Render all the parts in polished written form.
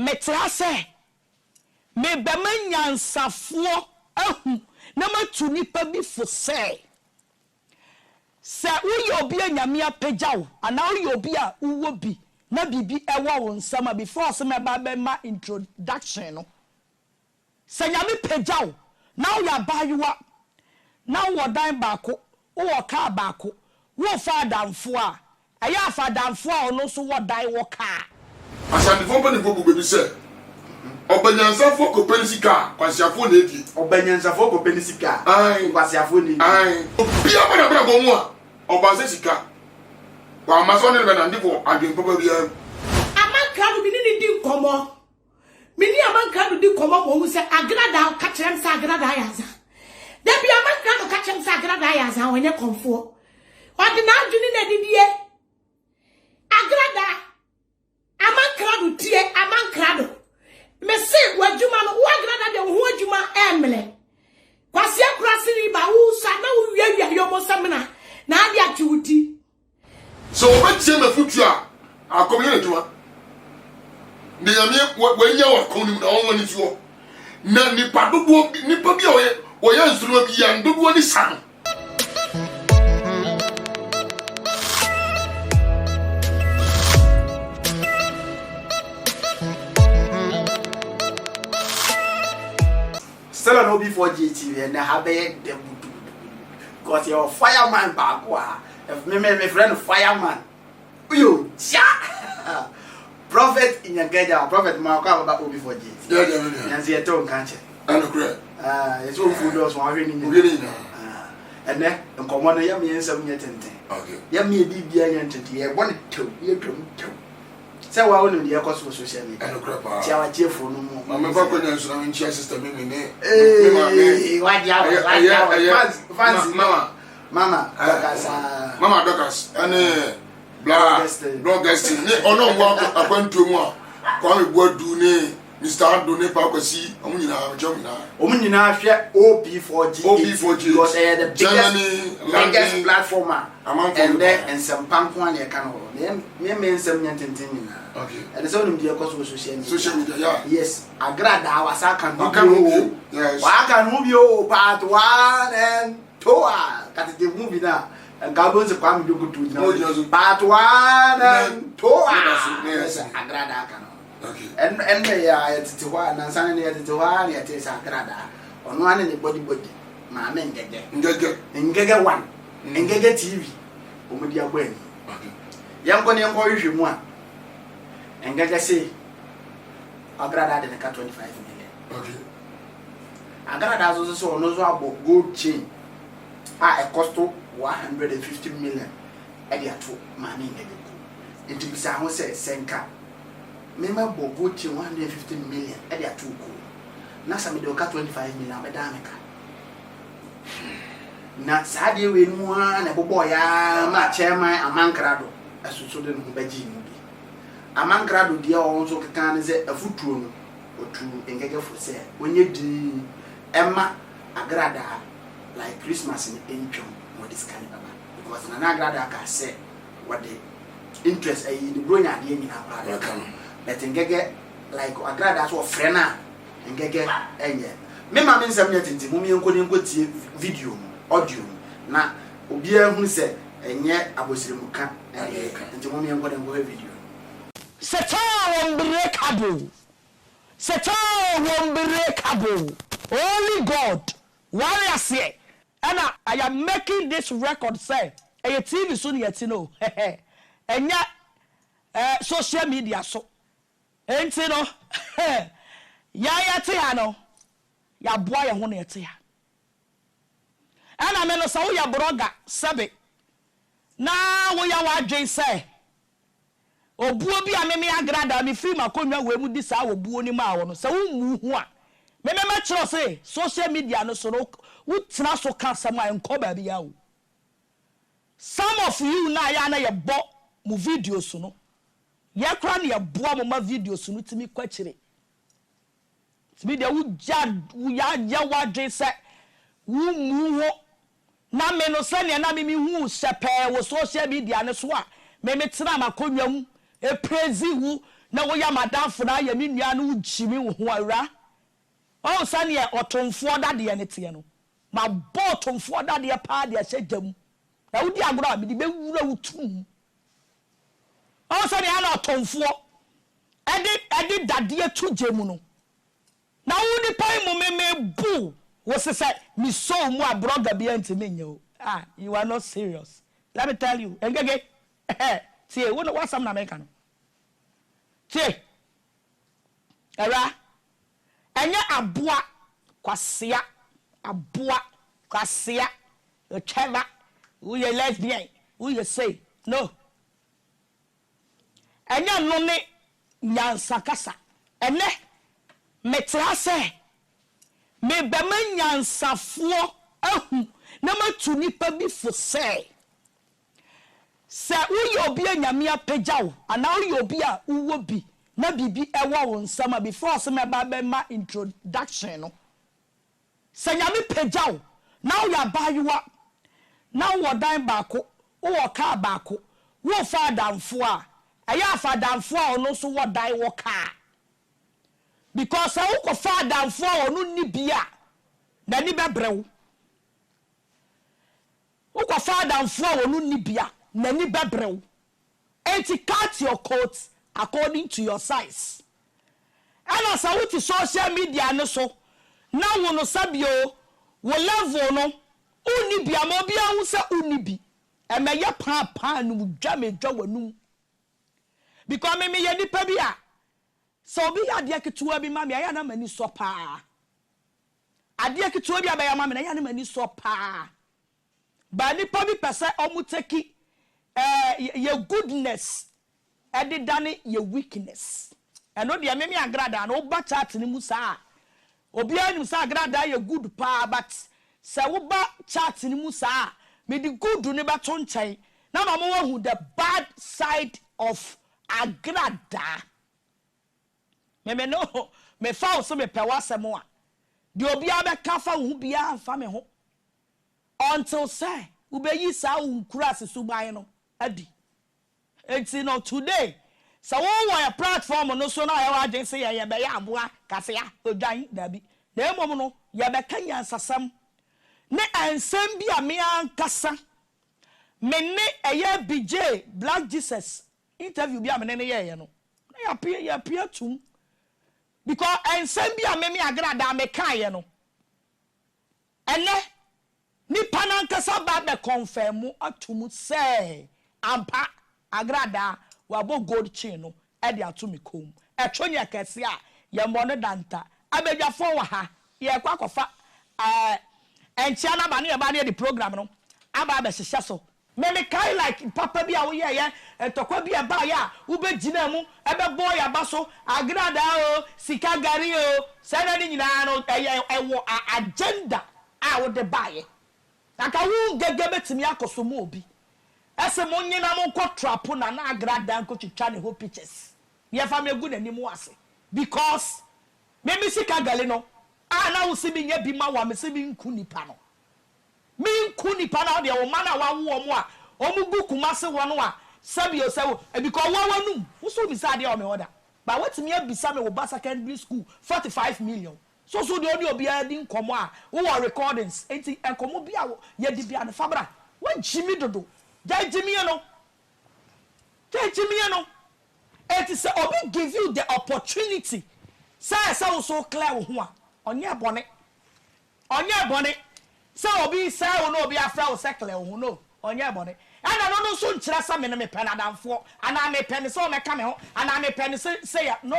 metra se me be manyansafo ahu na matu nipa bi fo se uyo obi anyame apagyaw ana uyo obi a uwo bi na bibi ewo wo nsama before se me ba be ma introduction no se nyame pagyaw na uya bayuwa na wo dan baako wo ka baako wo fa danfo a aya fa danfo a ono so wo dan wo ka asandifo bani fo bu be se obanyansafo ko penisika kwasiafo na edi obanyansafo ko penisika kwasiafo na edi obia bana bana go mu a obanse sika wa maso ne be na ndifo adwen papa bia amanka do bi ni di nkomo mini amanka do di nkomo mo hu se agrada ka kyerem se agrada yaza da bi amanka do ka kyerem se agrada yaza wonye konfo odi na adwini na didie agrada amanka do tie amanka do me se wadjuma no wagrada de ho adjuma emle kwase akurase ni ba wo sa na wo wiawia yomo samna na ade atuti so obetie mafutu a akomi na adjuma de yame wanya wa konim na won ni tuo na nipa dodo nipa bi o ye nsuru bi ya dodo ni san Stella no be for GTV and have them because you're fireman back. If me friend fireman. You cha prophet in your gaya, prophet Marco about Obi for GTV. Yeah. And the tone can't you? It's all food was one and then come on, yummy and some yet. Okay. Yummy BB and Titi, I wanted to, you come to. So I wouldn't be a cost for social media. I know crap. Our cheerful no more. I'm a fucking sister, Mama, Docas, and Bloggers, or no walk upon two more. Call me what do ne, Mr. Done Pacosi, Omina share OP4G because they are the biggest platformer among them and some punk one they can me some entertainment. Okay. And the only dear cause social media, yeah. Yes, I grad our second. Yes. Why can move you part 1 and 2? Got the movie now. And Gabon's a come to go to part 1 and 2. Yes, I grad I can. Okay. And they are at the one and Sunday at the one at a grada on one in the body. My men get there. And get one. And get TV. Omodia Gwen. Okay. Young one, you want. And get say, I grad in a 25 million. Okay. I grad also knows about gold chain. I cost 150 million. And you two money. It will be someone say, Senka. Member gold chain 150 million. And you two cool. Nasa me do 25 million. Medameka. Na Sadi win one a boy, my chairman, a man crado. As you saw them begging. A man grado dear also can say a foot room or two and get for sale. When you do Emma a grada like Christmas in Inchum or this kind of because Nana grada can say what the interest a in the growing idea in our brother. But in get like a grada so friend and get and yet. Memma means I'm yet in the mummy and couldn't go to video audio. Now, Obia who said, and yet I was in Muka and the mummy and couldn't go video. Satan unbreakable. Satan unbreakable. Only God. Why I say, and I am making this record say, a TV soon yet know. And yet, social media so. And you know, ya tiano, ya boy a one tia. And I mean, so ya broga, sabe. Now we are what Jay say. Obuo bi ameme agrada me free makonwa we mu di sa obuo ni ma wo no sa wo mu hu a me chiro say social media no so no wutena so ka sama enko ba bia wo some of you na ya na ye bo mu videos no ye kra na ye boa mo ma videos no timi kwachire timi de wo ya wa dwe se wo mu ho na me no se ne na me hu sepe wo social media no so a me tena makonwa mu e praise wu na wo ya madam fo na ya me nua no ujimi wo ho awra o sane e otomfo dade ne te no ma botomfo dade pa de hyedam na wodi agoro me de be wura wutum o sane ana otomfo edi dade tu jemu no na wodi pai mu me bu wo se say mi so mu abroga bi antime nya o you are not serious. Let me tell you engege tie wo no wasam na America no tie era enya aboa kwasea ocheva we lesbian we say no enya no ne nyansa kasa ene metra se me be manyansafo ahu na matu nipa bi fo se uyo obi anyame apagyawo ana uyo obi a uwo bi na bibi ewo won sama before se me ba be ma introduction no se nyame pagyawo na uya bayuwa na wo dan baako wo ka baako wo fa damfo a eya fa damfo a ono so wo dan wo ka because wo ko fa damfo a ono ni bia na ni bebrewo wo ko fa damfo a ono ni bia nani bebrew enti cut your coat according to your size and as I with social media no so na wo no sabio wo level no uni bia mo bia hu se uni bi e me ye pa no dwa me dwa wanu because me ye nipa bi a so bi ade ketewa bi ma me ya na mani so pa ade ketewa bi abaya ma me na ya na mani so pa ba nipa bi pese omuteki your goodness edi dane your weakness eno de me agrada na oba chat ni musa obi anim sa agrada your good pa but se wo ba chat ni musa me di good ni ba to nchen na ma mo hu the bad side of agrada me no me fa so me pe wasemo a de obi abeka fa hu bia fa me ho until say ubeyi sa unkura se suban no adi enti no today so wo a platform no so na ya wagen se ye be ya aboa kase ya odwan dabi na emom no ye be kanya nsasam ne ansem bi a me ankasa me ne eye BJ Black Jesus interview bi a me ne ye no na ya pia tum because ansem bi a me agrada me kan ye no ene ni panankasa ba be confirm atumu say ampa agrada wabo gold chain no e de atumi kom etwonya kese a ye mono danta abedwafo wa ha ye kwakofa enchia na ba ne ye ba ne the program no aba be hihye so me kai like papa bi a wo ye etokwa bi e ba ya wo be gina mu e be boy aba so agrada o sika gari o se na ni nyina no ewo agenda a wo de baye aka wu gege betimi akoso mu obi ese mo nyina mo ko trapo na agrada nko twitwa ne ho pictures ye fa me gu nani mu ase because me sika gale no na wo se bi nya bi ma wa me se bi nku nipa no mi nku nipa na de wo ma na wa wo mo a omu gu kuma se wo no a sabio se wo because wo wanum wo so bi sa de o me oda ba wetimi abisa me wo ba secondary school 45 million so de odi obi a di nkomo a wo recordings enti enkomo bi a ye di bia ne fabra wo jimi dodo jimi no it is obi give you the opportunity say wo so clear wo ho a onye bone say obi say wo no obi afra wo say clear wo ho no onye bone ana no so nkyira sa me ne me pen adamfo ana me pen so me ka me ho ana me pen say no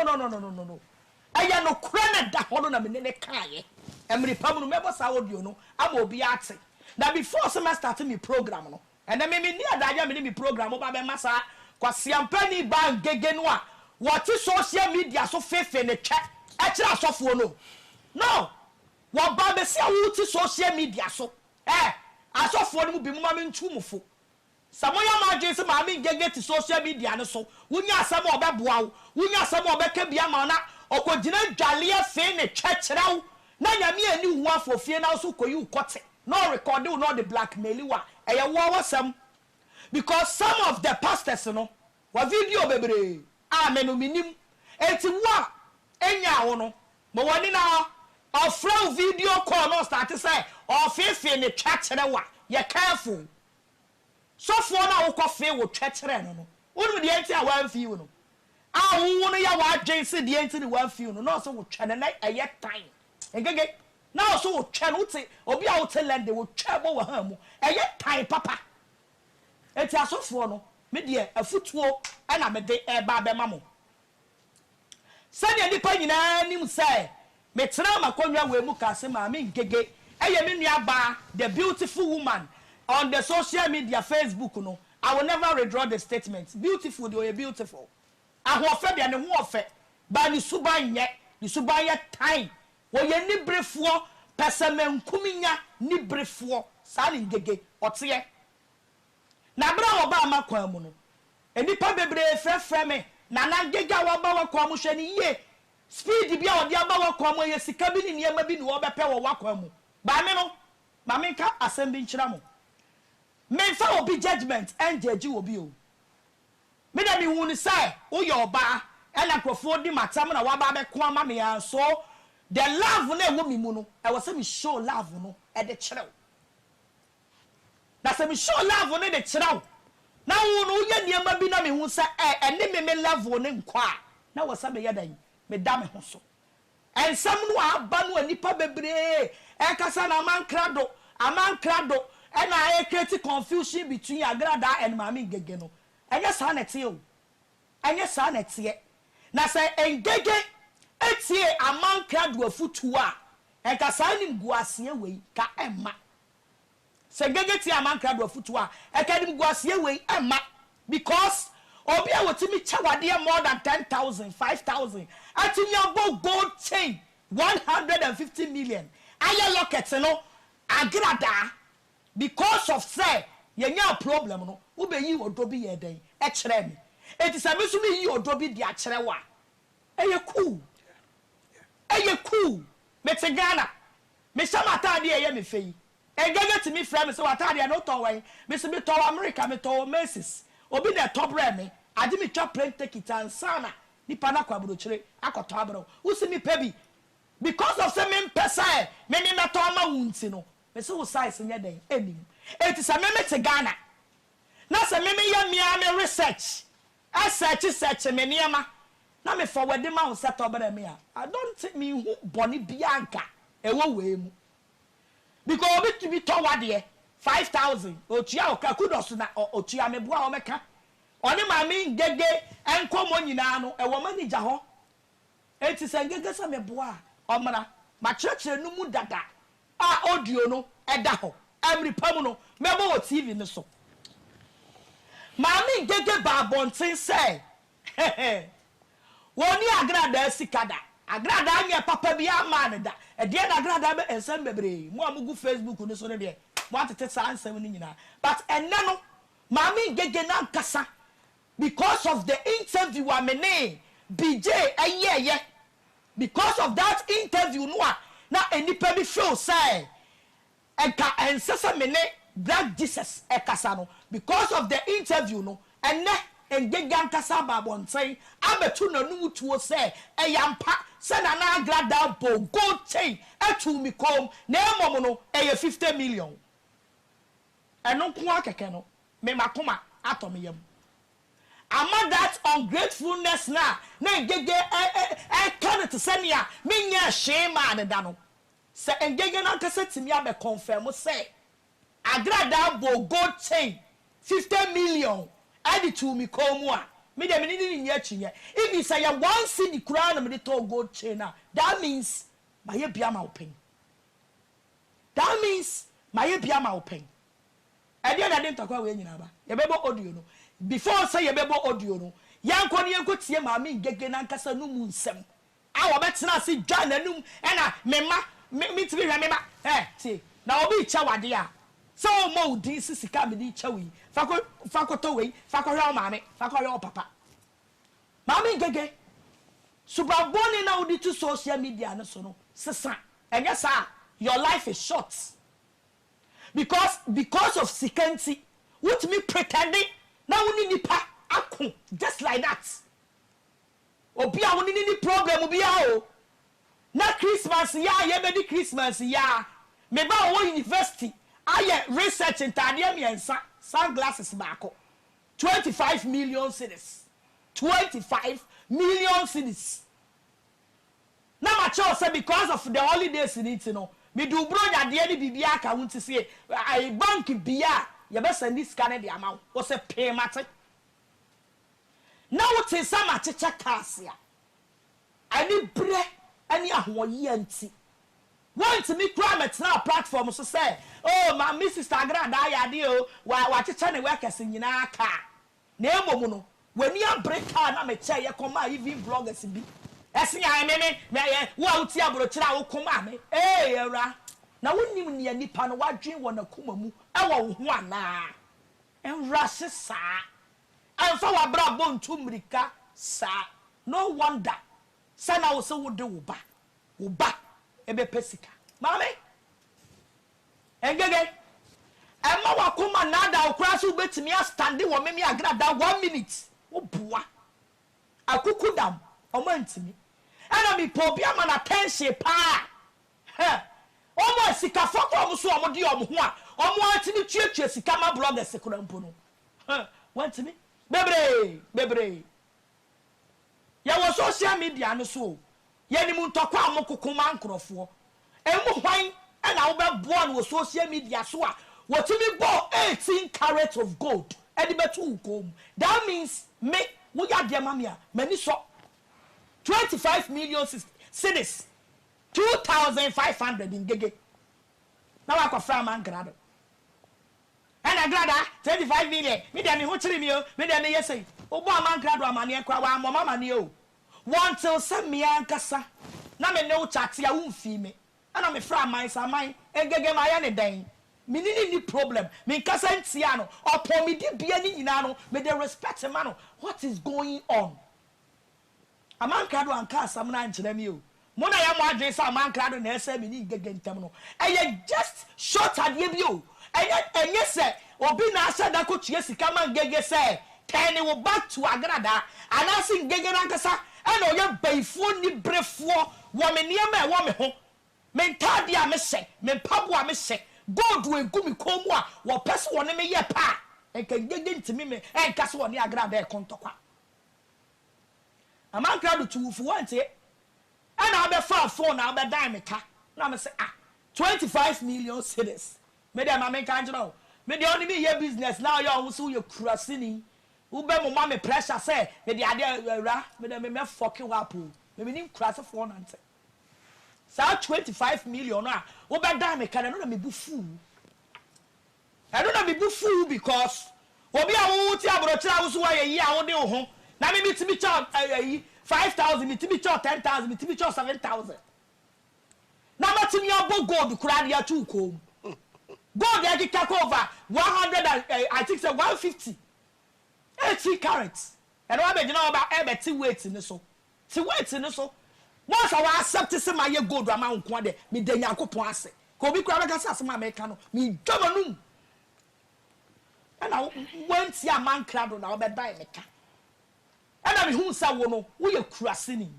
aya no kura na da ho no na me ne kaaye emri pam no mebo sa audio no ama obi ate na before semester start me program no and then me ni adaja me ni program ba be masa kwase ampani ba gege no a what social media so fefe ne twa e kira asofo no wo ba be se awuti social media so asofo no bi mu ma me ntumufo samoya ma dwen se ma me gege ti social media no so wunya asam obeboa wo wunya asam obeka bia ma na okogina dwale afi ne twa kira wo na nyame ani hu afofie na so koyi ukote no record you no the blackmail wa eye wo wasam because some of the pastors no wa video bebre amen minim eti wa enya wo no mo woni na ofra video call no start say ofefe ne twakere wa ye careful so for na wo kofe wo twakere no wonu de enti a wan fi wo no a wo no ya wa dwen se de enti ne wan fi wo no so wo twene na eye time engege na so wo twene wo te obi a wo te lende wo twebo wo ha mu eye time papa enti asofo no me de afutuo na me de eba be mamo sani nipa nyina nim say me tena makonwa we mu ka se ma me ngege eye me nua ba the beautiful woman on the social media Facebook no I will never withdraw the statement beautiful they are beautiful ahofe bia ne ho ofe ba ni suban ye time wo ye ni brefuo pesamenkuminya ni brefuo sani ngege ote na bra wo ba makwan mu no enipa bebre frefre me na ngega wo ba wakwan mu hwe ni ye speed bia wo dia ba wakwan mu ye sika bi ni niema bi ni wo bepe wo wakwan mu ba me no ma me ka asem bi nkyira mo me fa obi judgment enjeji obi o me da mi hu ni sai wo ye oba e na krofo di matam na wa ba be ko ama me ya so the love na ewo mi mu no e was say me show love no e de kyerɛ na say me show love no de kyerɛ na wo no ye niema bi na me hu say ene me love no nkwa na wo say me ye dan me da me ho so ensam no aba no anipa bebre e kasa na amankrado e na e create confusion between agrada and mami ngege no enye sa na tie o enye sa na tie na say engege etie amankrado afutu a e kasa ni guasie we ka emma se ngege tie amankrado afutu a e ka ni guasie we emma because obi a wotimi chawade more than 10,000 5,000 atimi abo gold chain 150 million aye locket no agrada because of say yenya problem no wo be yi odobi ye den e kire me enti se me so me yi odobi di a kire wa eye cool me te Ghana me samata de eye me fei engege ti me frame so watade no to wan me se me to America me to Macy's obi na top rare me ade me twa plane ticket ansana nipa na kwaburo kire akoto abro wo se me pebi because of say me pesa me ni na to ma wunti no me se wo size nya den enim eti se me te Ghana na se me ya mia me research search me niema na me forward ma wo set obere me a I don't think me hu boni bianka ewo we mu because obi to be to wade 5,000 otua okakudos na otua me boa o meka oni mami ngege enkomo nyina no ewo manager ho eti se ngege se me boa omra ma church no mu dada audio no eda ho every pam no mebo wo TV ni so mami ngege ba bonten say woni agrada sikada agrada anya papa bi amane da e de na agrada be ensem bebre mo amugu Facebook no so ne de mo atete sa ansem ni nyina but enne no mami ngege na nkasa because of the interview amene BJ ayeye because of that interview no na enipa bi feel say eka ensesa mene Black Jesus ekasa no because of the interview no enne engege nkasa babonten abetu nanu tuo say eyampa se na na agrada bo gold chain atu mi kom na emom no eye 50 million eno ko akeke no me makoma atomiyam ama that ungratefulness na engege can to senia menya shema ne da no se engege na nkasa timi abe confirm say agrada bo gold chain 50 million add to me come one me dem ni nya chinye if you say one city kura na me to gold chain na that means my bia ma open that means my bia ma open e dey na dey ntokwa we nyina ba ye bebo audio no before say ye bebo audio no yanko ne yanko tie ma me ngege na nkasa no mu nsem a wo betena se dwa na num e na me tibi hwa me ba see na obi cha wade a so mo di sisika me di chawi fakoto we fakohwa maame fakohwa papa maame ngege subaboni na udi to social media no so no sesa enye sa your life is short because of sikanti what me pretending na woni nipa akon just like that obi a woni ni problem bi a o na Christmas ya ye be di Christmas ya me ba wo university aye research intade miensa sunglasses baako 25 million cedis 25 million cedis na ma cho say because of the holidays in it no me do bro ya de ni bibia aka won ti say ai bank bia ye be send this scan the amount wo say pay mate na wo te sama checha kasia ani bre ani ahoye anti want me cry na platform so say oh my Mrs. Agrada ya de o wa checha ne workers nyina aka na emomu no wani abreka na me che ye koma even bloggers bi esi ya me wo uti abrochira wo koma me era na wonim ne nipa no wadwen wo na koma mu e wo ho ana enra sesa anfa wa bra bontu mrika sa no wonder sana wo se wo de wo ba ebe pesika mame engege emma wa koma na da okra so betimi a stande wo me agrada 1 minute wo bua akuku dam o mantimi ana mi po bia ma na tension pa omo sika foko omo so omo di omo ho a omo antimi tuatua sika ma bloggers kura mpo no wantimi bebre ya wo social media no so ye ni mu ntokwa amokoko ma nkrofo emu hwan ana wo be boa no social media so a wotimi bo 18 carats of gold edi betu kom that means me wo ya de mamia mani so 25 million cedis 2,500 in gege na wa kwa fra man grado ana grada 25 million me dem ho chiri mi o me dem yesei obo man grado amane kwa wa mama mane o want till some me ankasa na me ne wo chate a wo mfi me ana me fra man sa man engege ma ya ne den me ni problem me nkasa ntia no opo me di bia ni nyina no me dey respect man no what is going on amankado anka asam na nkyere mi o mo na ya mo adwe sa amankado na ese me ni ngege ntam no eye just short ade bi o enye se obi na asa da ko tue sika man ngege se turn wo back to agrada anasi ngege na nkasa ana oye baifo ni brefo wo me niam e wo me ho me ntade a me se me mpabo a me se god we gumi komu a wo pese wo ne me ye pa enka ngege ntimi me enka so wo ne agrada e kontokwa amankado tufu wante ana be fa phone na be dan me ka na me say 25 million cedis me dem amen kan jiro me dey only me here business now you on so you krasini u be mo ma me pressure say me dey ade ra me dem me fucking wapo me nim kras phone nante sa 25 million a u be dan me ka no na me bu fu I don't know me bu fu because obi a wo ti abrochira wo so wa ye a wo de wo ho na me ti bi charge 5,000 me ti bi charge 10,000 me ti bi charge 7,000 na ma ti mi obo gold kura dia tu ko gold ya kika over 100 I think say 150 80 carats and wa be jina oba e be ti weight ni so mo so wa accept say my gold ama nko de me da Yakobon ase ko bi kura be ka say ma me ka no me dwamanum ana wanti a man krado na obedai meka ana me hu sa wo no wo ye kurasini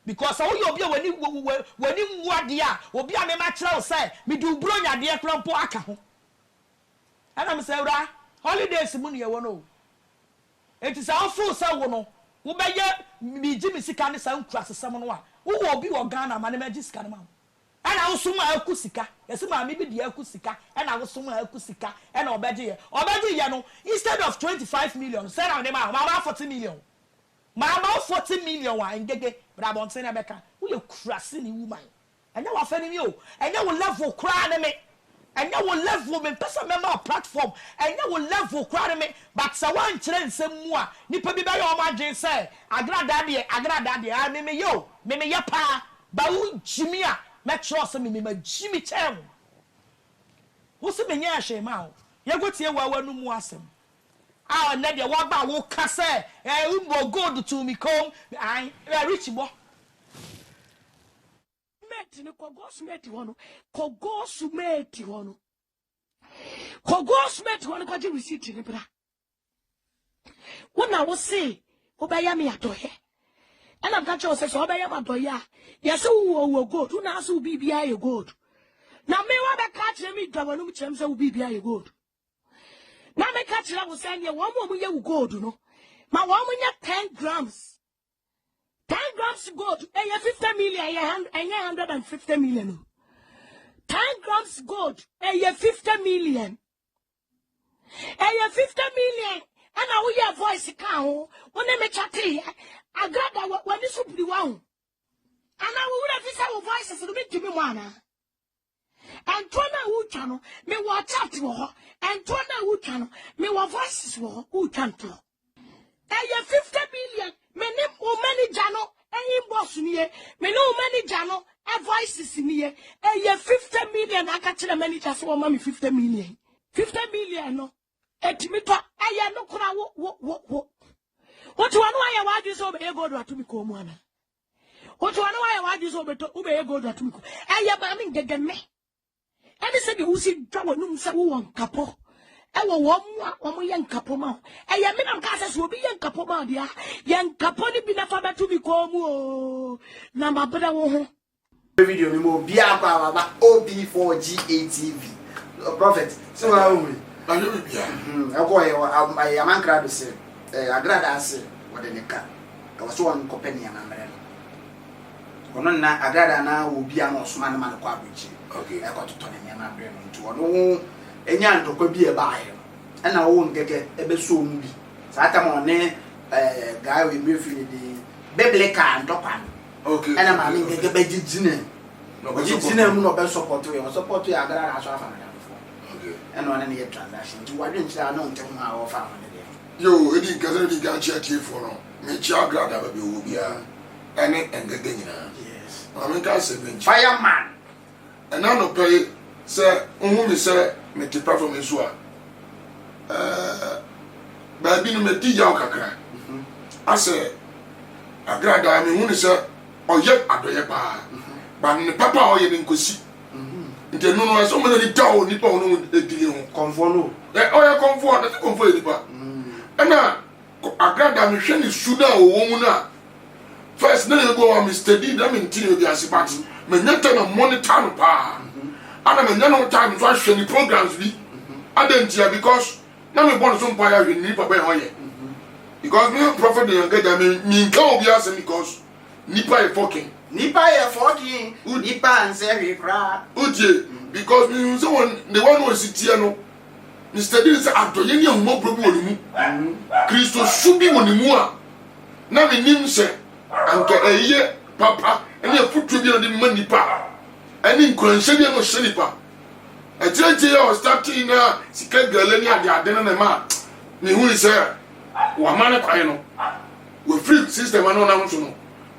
because wo ye obi a wani muade a obi a me ma kire wo say me du bro nyade e krampo aka ho ana me say ura holidays mu ne ye wo no enti sa ofu sa wo no wo be ye mi ji mi sika ne sa nkurasesem no a wo obi wo Ghana ma ne ma ji sika ne ma ana wo suma akusika yesi ma mi bi di akusika ana wo suma akusika ana obeje ye no instead of 25 million say na ma 40 million ma 40 million wa ngege bra bonte na beka wo ye kurase ni woman anya wa fa ni mi o anya wo level kra ne me anya wo level me pesa me ma platform anya wo level kra ne me but sa wan kire nsem mu a nipa bi ba ye o ma dwen say agrada de a me ye pa ba wo jimi a me trust me ma jimi chem wo se me nya hwe ma o ye gotie wa wanu mu asem a na de wa ba wo ka say umbo gold to me come ai rich bo meti ni kogosmeti wono ko ji receipt ni bra wona wo se wo ba ya me adohe And I'm catching us so by Yamadoya. Yes, who go to Nasu BBI gold. Now, me want to catch me, Davanum Champs will BBI gold. Now, me catch I was saying, 1 woman you gold, you know. My woman, 10 grams. 10 grams gold, 50 million, 150 million. 10 grams gold, 50 million. 50 million. And now we have voice count. When they make a tea, I got that when this will be one. And now we would have this our voices to make me one. And Tona who channel, me watch out to her. And Tona who channel, me what voices were who can't tell. 50 million, me name o many channel, and boss near, me no many channel, and voices near. 50 million, I catch the many just for mommy 50 million. 50 million, no. Etimito, I no kura what you want why you so be go to me come one. What you want why you so be to go to me. I am the me. And they said you see trouble no say one couple. I will one young couple ma. I am in casas will be young couple ma dia. Young couple ni be na fa to me come na my brother wo video ni mo bia kwa baba OB4GATV. Prophet, so how we I am ankrado say agrada ase wode ne ka ka so wan kopani amamre no ono na agrada na obi am osoma na man kwa abuchi okay e ko toto ne amamre no nto ono enya ntokwa bi e baaye e na wo ngege ebe so mu bi sa ta mo ne guy we me feel the biblical ntokwa okay e na ma me ngege be jijine no be jijine mu no be support we agrada aso afa na and one any transaction. You want to know how far yo, any gathering gadget here for no. Me chagra da be ubia. And yes. I mean can say fireman. And now no pay say me say me te platform so ba bi no me ti ya kakra. I say agrada me hu say oye adoye pa. Ba ne papa oye ni nkosi. Nti no no so many down nipa no edile ho comfort no oya comfort na comfort nipa na agrada me hwe ni suda wo mu na first na go wa Mr. D da me ntini bi asibat me nyata na monitor no pa ana me nyana no time so ahwe ni programs bi adentia because na me born so mpa ya hwe ni nipa be hoye because me prophet dey engage me nka obi asem because nipa e fucking Nipa ya 40 nipa anse kra uje because me so one the one who sit here no Mr. D say adoye ni ahuma probu wonimu Kristo subi wonimu a na me nim se anka eye papa ene afutu bi no de ma nipa ene nkranhye bi no hye nipa ajeje ya starting na sika gale ni ade na ma me hu se wa mane kwae no we free system no na nso no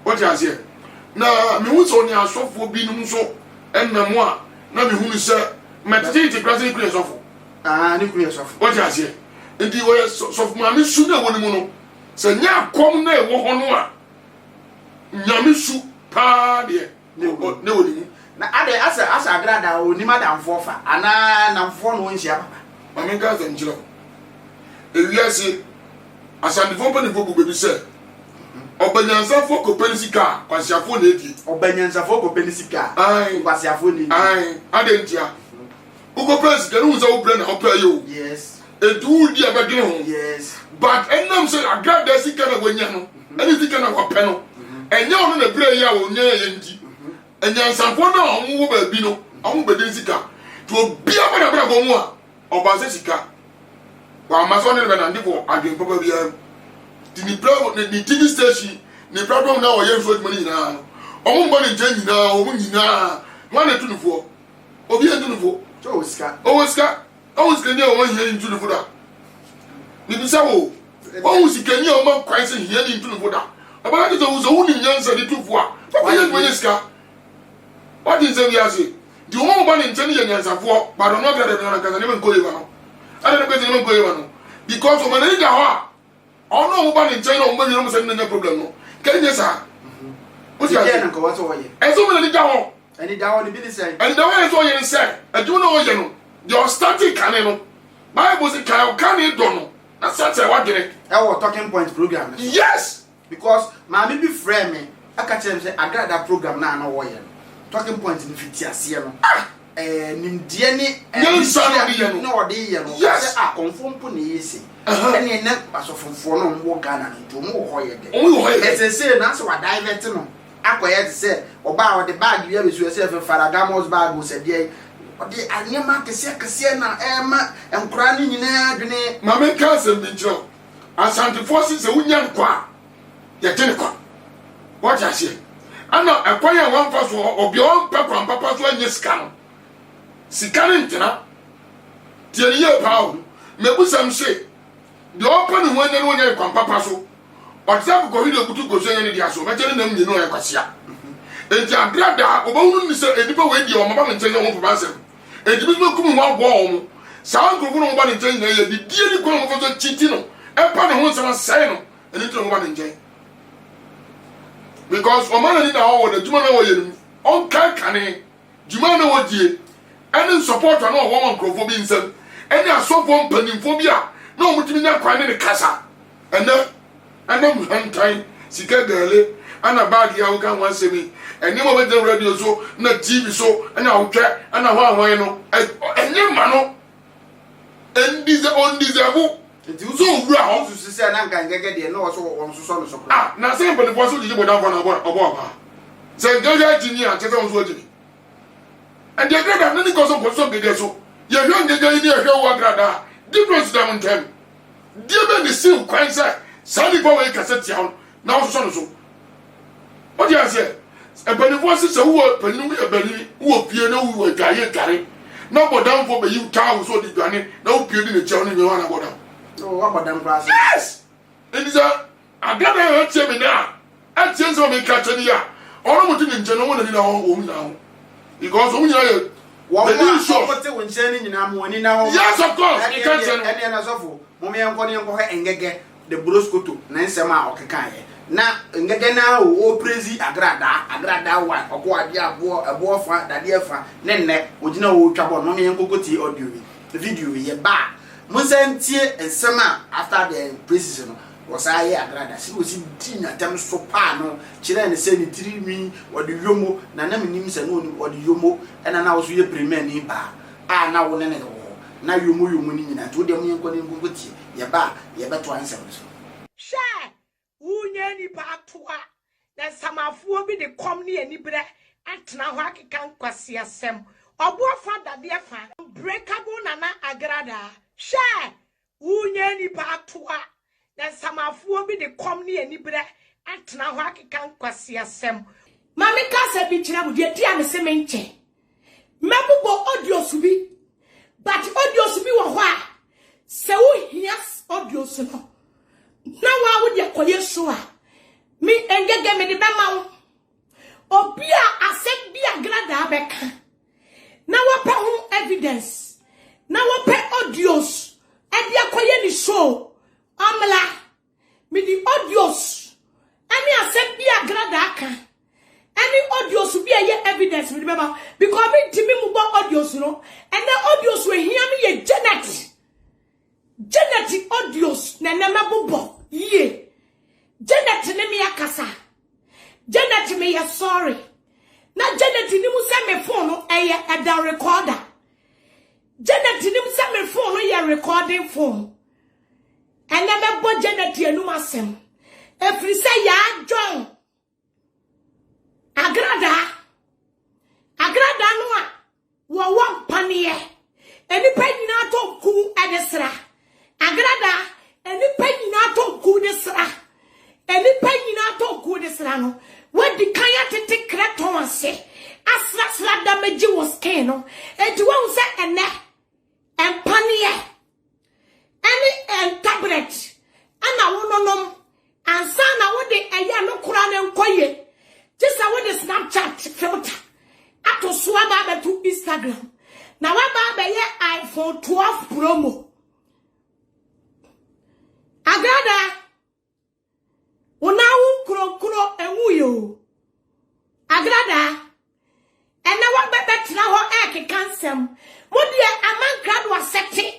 what you say na me hu so ni asofo bi num so enam a na me hu ni se metete krase kure sofo ni kure sofo what you say ndi we sofo ma me su na woni mu no se nya akom na ewo ho no a nya me su pa de ne woni mu na ade asa agrada oni madamfo fa ana namfo no nhia papa ma me ka san jiro ewiase asandifo pa ne fo bu be se Obanyansafo ko penisika kwasiafo na edi obanyansafo ko penisika kwasiafo na edi adentia uko penisika no nza obra na opa yo yes edu di abadwe ho yes but enam say agrada sika na wanya no eni sika na wape no enya ono na bra ya wo nya ye ndi enyansafo na omo ba bi no omo bedin sika to bia ba na bra go mu a obase sika wa maso ne be na ndifo adwen papa bia ni bravo ni TV station ni bravo na o yen so adwuma ni nyina no omo mba ni nje nyina omo nyina wan na tunufo obi en tunufo o ska ni o wan hia ni tunufo da ni bisa wo o sika ni o ma kwan se hia ni tunufo da aba ka zo wo ni nyansa ni tunufo a papa ye gwe ska what is it you say di o mba ni nje ni nyansa fo ba do no ga de na ka ni men ko ye ba no ada de ko ni men ko ye ba no because o ma ni da ho ono mo ba ni nche no mo no se na problem no kenye sa o ti ya na ko wato woye so mo ni da ho ani da ho ni bi ni say ani da ho so ye say adu no ye no your static kan no bible say kan ni do no na sat say wa gere e wo talking point program yes because maame bi frɛ me aka kyerɛ me sɛ agrada program na ana wɔyɛ no talking point ni fiti aseɛ no nimdeɛ ne na ɔde yɛ no sɛ akɔmfo ne yɛsi ɛne ne asɔfofoɔ no wɔ Ghana no nti ɔmo wɔ hɔ yɛ dɛ ɛsɛsɛ na sɛ wadivert no akɔyɛ te sɛ ɔbaa ɔde bag bi abesu sɛ fɛ Faragamos bag sɛ deɛ ɔde anyama kɛseɛ na ɛma nkora ne nyinaa dwene maame ka asɛm bi nkyerɛ asantefoɔ sɛ wonya nkɔ a yɛgye ne kɔ wɔte aseɛ ana ɛkwan a wɔmfa so ɔbea ɔmpɛ kwan papa so anyɛ sika no sika ne ntena tie ne yɛ paa o mɛbusam se deɛ ɔpɛ ne ho anya ne wɔnyɛ kwan papa so ɔte sɛ kokɔhwe de kutu kɔsu anya ne deɛ so mɛkyɛ ne nam nyinu ɔyɛ kwasia enti agrada ɔbɛhunu ne sɛ enipa wɔ edi ɔmaba ne nkyɛn yɛ ho papa asɛm enti bi so kum ho aboɔ wɔn saa nkurɔfo no wɔba ne nkyɛn nyinaa yɛ de die ne kwan wɔfa so kyiti no ɛpa ne ho nsɛm asɛe no ɛne nti wɔba ne nkyɛn because ɔmana ni na ɔwɔ de dwuma na wɔyɛ no ɔnka kane dwuma na wɔdie ɛne support na ɔwɔ nkurɔfo bi nsɛm ɛne asɔfo mpanimfo bi a na ɔmo timi nya kwan ne kasa ɛnɛ mu hantan sika gale ana bag ya woka ho asɛmi ɛne mo bɛdɛ radio so na TV so ɛna wotwɛ ɛna ho ahwan no ɛnyɛ ma no ondizebu nti so wura ho so sɛ na nka ngege de na wo so won so no so na sɛ mpanimfo so didi bodan fo na ɔbɔ sɛ ngege engineer kyɛ sɛ won so agini and the grada nani ko so ngege so ye hwɛ ngege ni hwɛ wo grada difference dam ntem die be ni sin kwan sɛ sani bo we kase tia na wo so no so o dia sɛ mpanimfo so sɛ wo paninu ye bani wo pie na wo adwaye gare na bodan fo be yi ta wo so di dwane na wo pie di ne kyɛw ne nwa na bodan what about them class? Yes! And is a got a hurt me now. I change on me catching ya. All of them in general in our home now. Because only I what when sending in our money now. Yes, of course. You can't send any other for Mommy and Connie and Engege, the Broscoto, Nansama or Kakaye. Now, Engege now, oh, crazy, agrada, one, or what, yeah, a boyfriend, that dear fan, Nene, would you know trouble, Mommy and Cocoti or do the video, ye bad. Monsantie and summer after the precision was I agrada. She was in dinner, them so pano, children saying 3 me or the yomo, Nanam names and only or the yomo, and I was your premier bar. Ah, now one and all. Now you move your money and told them you're going to go with you. Ya ba, ya better answer. Share, who any back to her. That some of will be the comedy and Ibra, and now I can't quasi a sem. Or what father, dear fan, breakable Nana agrada. Share, who any back to her. That some of will be the comedy and Ibra, and now I can't quasi a sem. Mammy Casa be trouble, dear Tiana Semenche. Mabubo audio subi, but audio subi wa so yes, audio suno. Now I would ya koye sure. Me engage me the bama. Obia accept be a grada beka. Now I pay home evidence. Now I pay audios. And ya koye ni show. Amla. Me the audios. Any accept be a grada ka. Any audios will be a evidence. Remember, because me timi muba audios no. And the audios will hear me a Janet. Janet audios na nama bubo. Ye. Janet ne me akasa. Janet me ya sorry. Na Janet ni mu se me phone no a da recorder. Janet ni mu se me phone no ya recording phone. And na bo Janet enu asem. Efri se ya John. Agrada no a wo won panie. Eni pa nyina to ku edesra. Agrada eni pa nyina to ku desra. Eni pa nyina to ku desra no. When the kaya tete kreton ase. Asra damage was ken no. Enti won se ene empanie. Eni tablet. Ana wononom. Ansa na wo de eya no kura ne nkoye. Just I want the Snapchat filter. Ato swaba to Instagram. Now I buy iPhone 12 promo. Agrada. Una kuro ewuyo. Agrada. And now what better now eke cancel. Mudi among crowd was setting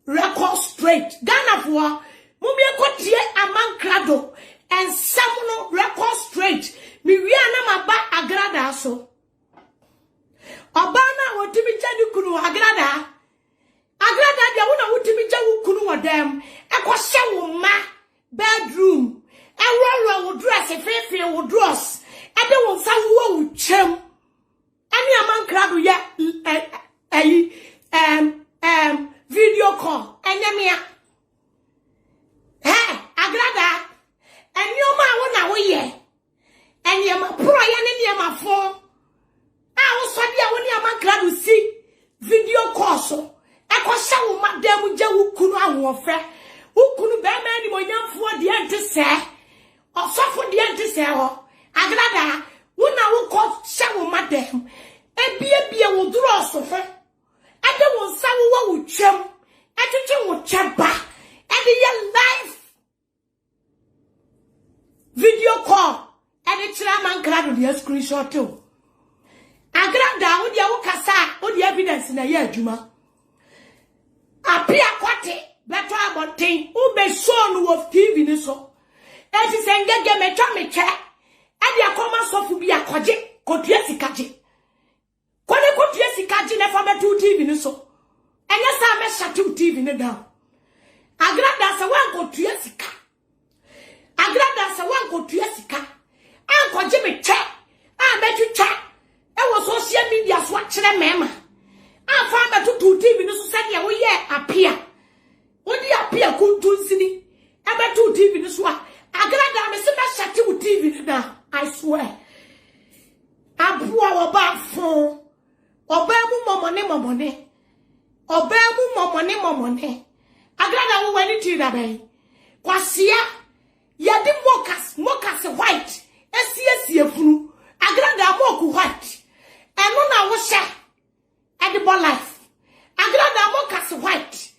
record straight. Ghana for Mumia kotie among crowd. and some record straight. Me we are na ba agrada so. Obana wo timi jadu kunu agrada. Agrada dia wo na wo timi jawu kunu wo dem. E ko hye wo ma bedroom. E wo wo dress fefe wo dress. E de wo sa wo chem. Ani amankrado ya video call. Enyemia. Agrada. Enyoma wo na wo ye. Enyema pro ya ne nyema fo. Wo so dia wo ni amankrado si video call so. E ko hye wo madam gya wo kunu ahofre. Wo kunu be ma ni mo nyamfo de ante se. Osofo de ante se ho. Agrada wo na wo ko hye wo madam. Ebie wo duro so fe. Ade wo nsa wo twem. Atwetwe wo cheba. Ade ye live video call. Ade kira man krado de screenshot to. Agrada wo dia wo kasa, wo dia evidence na ye adwuma. Apia kwate, beto abonten, wo be show no of TV ni so. Eti sengege metwa metwe. Ade akoma sofu bi akoje, kotua sikaje. Kone kotua sikaje na fa beto TV ni so. Enya sa me shatu TV ni down. Agrada se wan kotua sika. Agrada se wan kotua sika. Ankoje metwe. Betwa. E wo social media so akere mema. Afa beto TV ni so se de wo ye apia. Odi apia kuntunsini. E beto TV ni so a. Agrada me se be shatu TV ni down. I swear. Abuwa oba fun. Oba mu momone. Oba mu momone. Agrada wo wani ti da bai. Kwasia yadi mokas white. Esi efunu. Agrada moku white. Eno na wo sha. Edible life. Agrada mokas white.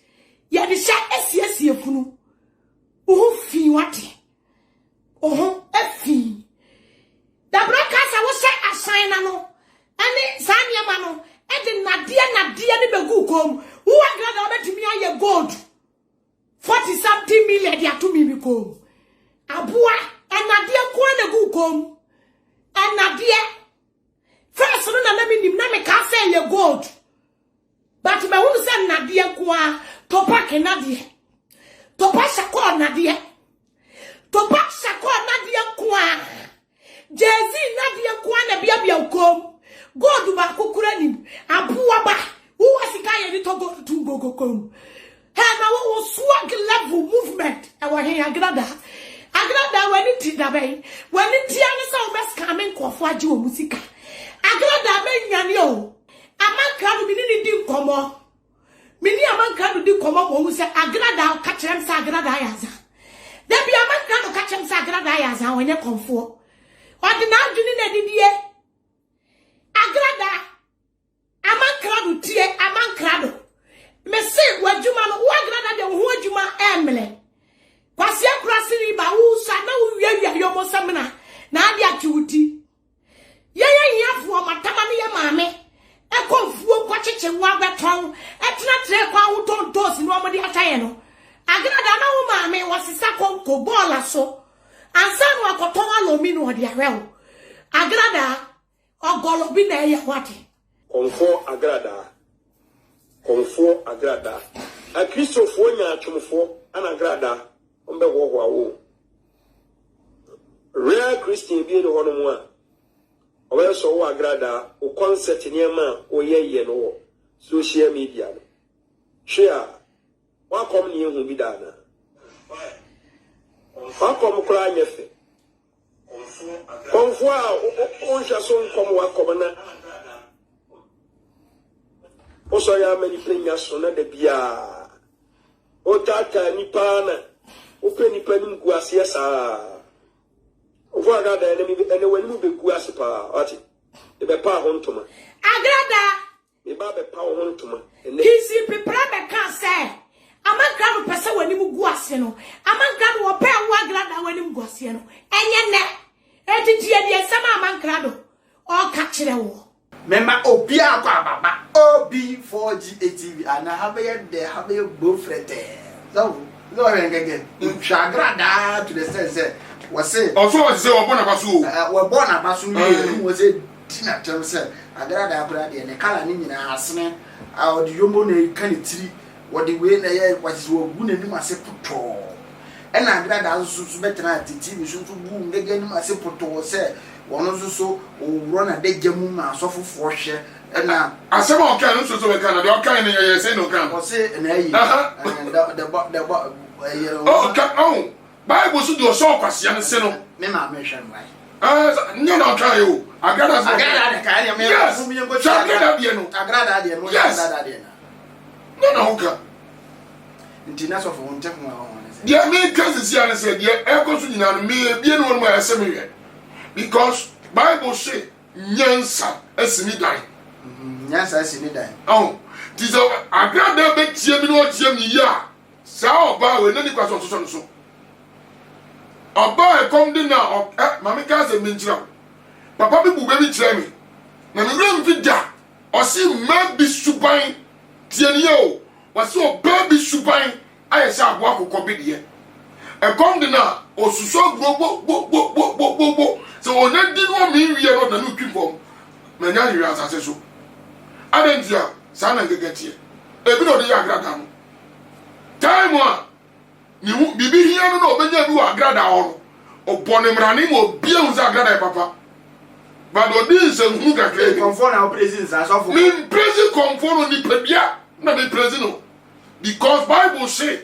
Yadi sha esi efunu. Oho fi wate. Oho efi. Da broadcast wo sha assign na no. Ani sanya ma no. Edi nadia ni begu kom. Who agrada obetimi aye gold. 40-something million dia to me kom. Abua enadia ko na gu kom. Enadia. First no na me nim na me ka say ye gold. But me wonu say nadia ko a topa ke nadia. Topa shako nadia. Topa shako nadia ko a. Jezi nadia ko na bia kom. God ba kokura ni abua ba. Who was the guy you to go to go kom. Hey, na wo swag level movement. E wo he agrada. Agrada when it da bay. When it ya ni so best coming kwofo age o musika. Agrada be nyane o. Amanka do bi ni di nkomo. Mini amanka do di nkomo mo hu se agrada ka kirem se agrada yaza. Da bi amanka do ka kirem se agrada yaza wonye konfo. Ordinary duni na didie. Agrada amankrado tie amankrado me se wadjuma no wagrada de ho adjuma emle kwase akurase ni ba wo sa na wo wiawia yomo samna na ade akiwuti ye hiafo matama ne ye maame e konfuo kwacheche wo abeton e tena kwa wo tontos ni wo de ataye no agrada na wo maame wasisa konko bola so ansa no akoton alomi no de awewo agrada ogolo bi na ye wate konfo agrada a kristofo nya atwomfo ana agrada ombe wo awo real christian bi no hono mu a owe so wo agrada o concept ne ma o ye no social media no share wa kom ne hu bi da na wa kom kra nyefe konfo a o hwa so nkom wa kom na oso ya mani plenya so na da bia o tata nipa na o pe nipa nim gu ase sa o vo agrada ene wani mu be gu ase pa ati e be pa ho ntoma agrada e ba be pa ho ntoma ene kisi prepare be kan say amanka no pese wani mu gu ase no amanka no wo pe wo agrada wani mu gu ase no enye ne etitie die sama amanka do o ka kire wo Mema obia kwa baba OB4G ATV ana have you go frete. So ngege. Shagrada to the sense wɔse ɔso ɔse ɔbɔ na baso wɔbɔ na baso no yɛ no wɔse tina tem sɛ agrada akora deɛ ne kala ne nyinaa asene a ɔde yombo na ka ne tiri wɔde wei na yɛ wɔse wɔgu n'anim ase potɔɔ ɛna agrada nso so bɛtena titi bi so gu ngege anim ase potɔɔ sɛ wɔn nso so owurɔ na dagya mu ma asɔfofoɔ hwɛ ɛna asɛm a ɔka no nso so bɛka na deɛ ɔka ne yɛ sɛ na ɔka wɔse na ayi ɔka Bible so do so kwasia ne se no me ma me hwɛ no nyɛ na ɔka yɛ o agrada so agrada ka ne me yes agrada deɛ no agrada deɛ no agrada deɛ na ɔka nti na so fo nte ho a deɛ me ka sisi ane sɛ deɛ ɛkɔ so nyina no me bie no ma ɛsɛ me hwɛ because Bible say nyansa asini dan nyansa asini dan ti sɛ agrada bɛtie bi no ɔtie me yi a saa ɔbaa wɔ n'ani kwa so ɔtotɔ no so ɔbaa ɛkɔm de na mame ka sɛ menkyerɛ papa bi bu bɛbi kyerɛ me na mewura mfi da ɔse mmaa bi suban tie ne yɛ o wɔse ɔbaa bi suban ayɛ sɛ aboa kokɔ bi deɛ ɛkɔm de na ɔsusɔ gbogbogbogbogbogbo sɛ ɔnya di no ɔme wie no na ne otwi fam manya hwere asase so adɛnti a saa na nkɛkɛ teɛ ebi na ɔde yɛ agrada no time a ni bibi hia no na obenya bi wɔ agrada hɔ no ɔbɔ ne mrane ma obie hu sɛ agrada yɛ papa but ɔde nsɛmhu kakra bi kɔmfɔ na ɔpresi nsasɔfo me presi kɔmfɔ no nipadua na me presi no because Bible say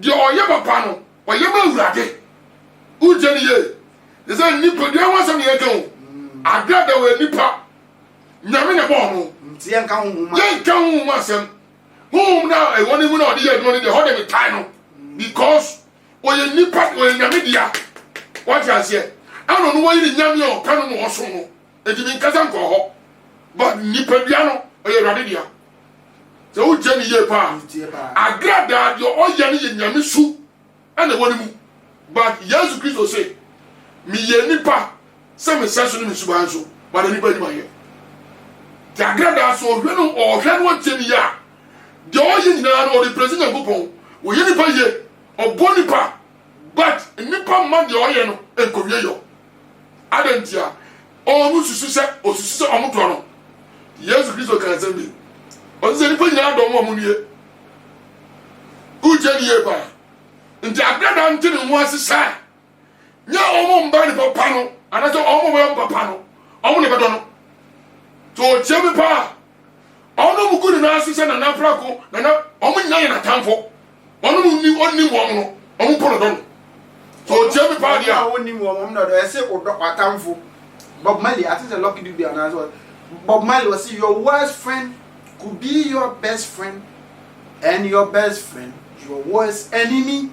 deɛ ɔyɛ papa no ɔyɛ ma awurade wogye ne yie ɛ sɛ nipadua ho asɛm ne yɛka ho agrada wɔ nipa nyame ne bɔɔ no nti yɛnka honhom yɛnka honhom asɛm honhom na ɛwɔ ne mu na ɔde yɛ adwuma no deɛ hɔ de me tae no because ɔyɛ nipa ɔyɛ nyame dea wɔte aseɛ ano no wɔyere nyame a ɔpɛ no na ɔsom no ɛdi mi nkasa nkɔ hɔ but nipadua no ɔyɛ awurade dea sɛ wogye ne yie paa agrada deɛ ɔyɛ no yɛ nyame su ɛna ɛwɔ ne mu but Yesu Kristo se meyɛ nipa sɛ mesɛ so ne mesuban so but nipa anim ayɛ nti agrada so ɔhwɛ no ɔtie ne yie a deɛ ɔyɛ nyinaa no ɔde presi Nyankopɔn wɔyɛ nipa yie ɔbɔ nipa but nipa mma deɛ ɔyɛ no nkɔwie yɔ adɛnti a ɔmo susu sɛ osusu sɛ ɔmo tɔ no Yesu Kristo ka nsɛm bi ɔsɛ sɛ nipa nyinaa dɔm ɔmo nie wogye ne yie paa nti agrada nte ne ho ase saa nyɛ ɔmo mba nipa pa no anasɛ ɔmo bɛyɛ mpa pa no ɔmo ne bɛdɔ no so ɔtie me paa ɔno mu gu ne nan ase sɛ nana prako nana ɔmo nyinaa yɛ n'atamfo ɔno mu nim wɔn no ɔmo pɔ no dɔ no so ɔtie me paa deɛ a wɔnim wɔn no dɔ ɛsɛ ɔdɔ atamfo Bob Marley I think the lucky dude and as well Bob Marley was say your worst friend could be your best friend and your best friend your worst enemy.